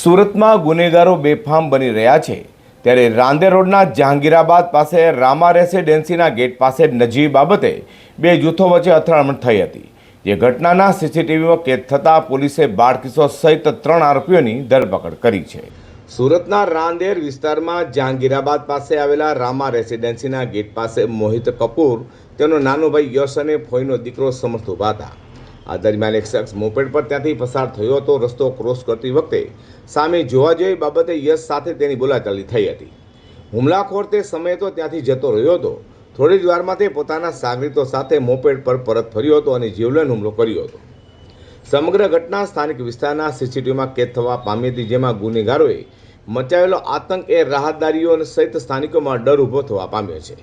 સુરતમાં ગુનેગારો બેફામ બની રહ્યા છે ત્યારે રાંદેર રોડના જહાંગીરાબાદ પાસે રામા રેસિડેન્સીના ગેટ પાસે નજીવી બાબતે બે જૂથો વચ્ચે અથડામણ થઈ હતી, જે ઘટનાના સીસીટીવીમાં કેદ થતાં પોલીસે બાળકિશોર સહિત 3 આરોપીઓની ધરપકડ કરી છે। સુરતના રાંદેર વિસ્તારમાં જહાંગીરાબાદ પાસે આવેલા રામા રેસિડેન્સીના ગેટ પાસે મોહિત કપૂર, તેનો નાનો ભાઈ યશ અને ફોઈનો દીકરો સમર્થ ઊભા હતા। આ દરમિયાન એક શખ્સ મોપેડ પર ત્યાંથી પસાર થયો હતો। રસ્તો ક્રોસ કરતી વખતે સામે જોવા જેવી બાબતે યશ સાથે તેની બોલાચાલી થઈ હતી। હુમલાખોર તે સમયે તો ત્યાંથી જતો રહ્યો હતો। થોડી જ વારમાં તે પોતાના સાગરીતો સાથે મોપેડ પર પરત ફર્યો હતો અને જીવલેણ હુમલો કર્યો હતો। સમગ્ર ઘટના સ્થાનિક વિસ્તારના સીસીટીવીમાં કેદ થવા પામી હતી, જેમાં ગુનેગારોએ મચાવેલો આતંક એ રાહતદારીઓ સહિત સ્થાનિકોમાં ડર ઊભો થવા પામ્યો છે।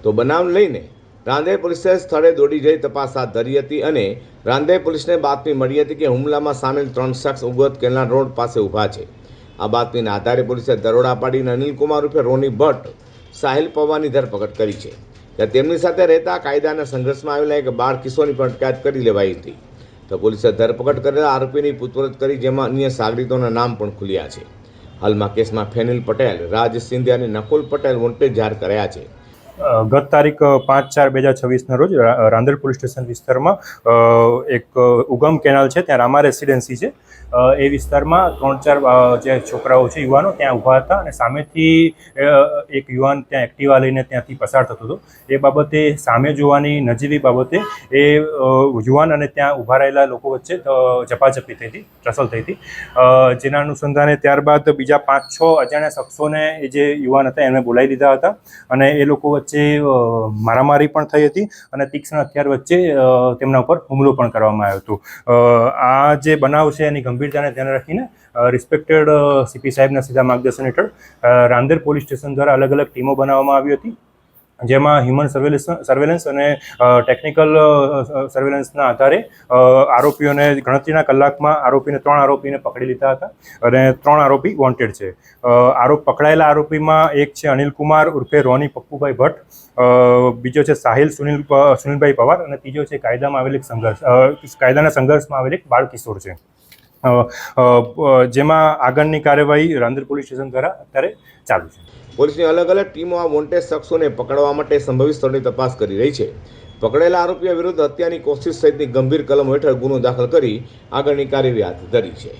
તો બનાવને લઈને રાંદેર પોલીસે સ્થળે દોડી જઈ તપાસ હાથ ધરી હતી અને રાંદેર પોલીસને બાતમી મળી હતી કે હુમલામાં સામેલ 3 શખ્સ ઉગત કેનાલ રોડ પાસે ઊભા છે। આ બાતમીના આધારે પોલીસે દરોડા પાડીને અનિલકુમાર ઉર્ફે રોની ભટ્ટ, સાહિલ પવારની ધરપકડ કરી છે, ત્યારે તેમની સાથે રહેતા કાયદાના સંઘર્ષમાં આવેલા એક બાળ કિશોરની પણ અટકાયત કરી લેવાઈ હતી। તો પોલીસે ધરપકડ કરેલા આરોપીની પૂછપરછ કરી, જેમાં અન્ય સાગરીતોના નામ પણ ખુલ્યા છે। હાલમાં કેસમાં ફેનિલ પટેલ, રાજ સિંધિયા અને નકુલ પટેલ વોન્ટેડ જાહેર કર્યા છે। ગત તારીખ 5/4/2026ના રોજ રાંદેર પોલીસ સ્ટેશન વિસ્તારમાં એક ઉગમ કેનાલ છે, ત્યાં રામા રેસિડેન્સી છે। એ વિસ્તારમાં 3-4 જે છોકરાઓ છે, યુવાનો ત્યાં ઊભા હતા અને સામેથી એક યુવાન ત્યાં એક્ટિવા લઈને ત્યાંથી પસાર થતો હતો। એ બાબતે સામે જોવાની નજીવી બાબતે એ યુવાન અને ત્યાં ઊભા રહેલા લોકો વચ્ચે ઝપાઝપી થઈ હતી, ટસલ થઈ હતી, જેના અનુસંધાને ત્યારબાદ બીજા 5-6 અજાણ્યા શખ્સોને એ જે યુવાન હતા એમને બોલાવી લીધા હતા અને એ લોકો વચ્ચે મારામારી પણ થઈ હતી અને તીક્ષ્ણ હથિયાર વચ્ચે તેમના ઉપર હુમલો પણ કરવામાં આવ્યો હતો। આ જે બનાવ છે એની ગંભીરતાને ધ્યાને રાખીને રિસ્પેક્ટેડ સીપી સાહેબના સીધા માર્ગદર્શન હેઠળ રાંદેર પોલીસ સ્ટેશન દ્વારા અલગ અલગ ટીમો બનાવવામાં આવી હતી, જેમાં હ્યુમન સર્વેલન્સ અને ટેકનિકલ સર્વેલન્સના આધારે આરોપીઓને ગણતરીના કલાકમાં 3 આરોપીને પકડી લીધા હતા અને 3 આરોપી વોન્ટેડ છે। પકડાયેલા આરોપીમાં એક છે અનિલકુમાર ઉર્ફે રોની પપ્પુભાઈ ભટ્ટ, બીજો છે સાહિલ સુનિલભાઈ પવાર અને ત્રીજો છે કાયદાના સંઘર્ષમાં આવેલ એક બાળ કિશોર છે, જેમાં આગળની કાર્યવાહી રાંદેર પોલીસ સ્ટેશન દ્વારા અત્યારે ચાલુ છે। પોલીસની અલગ અલગ ટીમો આ વોન્ટેડ શખ્સોને પકડવા માટે સંભવિત સ્થળની તપાસ કરી રહી છે। પકડેલા આરોપીઓ વિરુદ્ધ હત્યાની કોશિશ સહિતની ગંભીર કલમો હેઠળ ગુનો દાખલ કરી આગળની કાર્યવાહી હાથ ધરી છે।